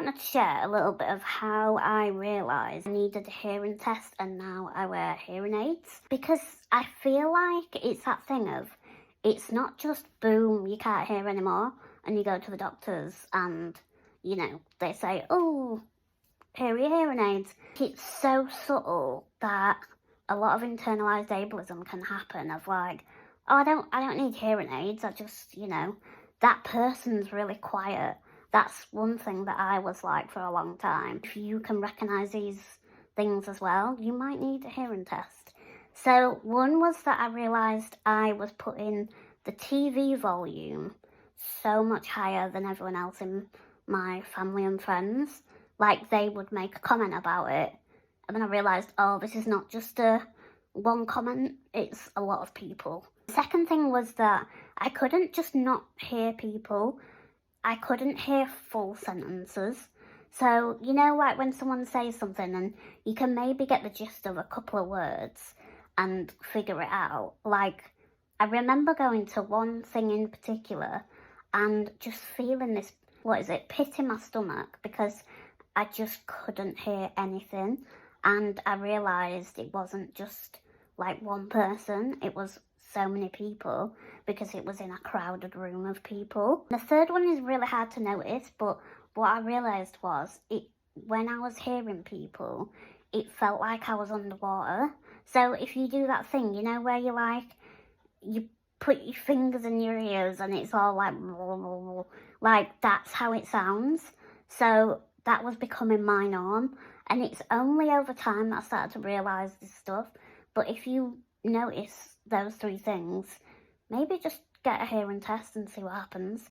wanted to share a little bit of how I realised I needed a hearing test and now I wear hearing aids. Because I feel like it's that thing of, it's not just boom, you can't hear anymore, and you go to the doctors and, they say, oh, here are your hearing aids. It's so subtle that a lot of internalised ableism can happen of like, oh, I don't need hearing aids, I just, that person's really quiet. That's one thing that I was like for a long time. If you can recognise these things as well, you might need a hearing test. So one was that I realised I was putting the TV volume so much higher than everyone else in my family and friends. Like they would make a comment about it, and then I realised, oh, this is not just one comment, it's a lot of people. The second thing was that I couldn't just not hear people. I couldn't hear full sentences. So, like when someone says something and you can maybe get the gist of a couple of words and figure it out. Like, I remember going to one thing in particular and just feeling this, pit in my stomach because I just couldn't hear anything. And I realised it wasn't just like one person, it was so many people because it was in a crowded room of people. The third one is really hard to notice, but what I realised was when I was hearing people, it felt like I was underwater. So if you do that thing, where you put your fingers in your ears and it's all like that's how it sounds. So that was becoming my norm, and it's only over time that I started to realise this stuff. But if you notice those three things, maybe just get a hearing test and see what happens.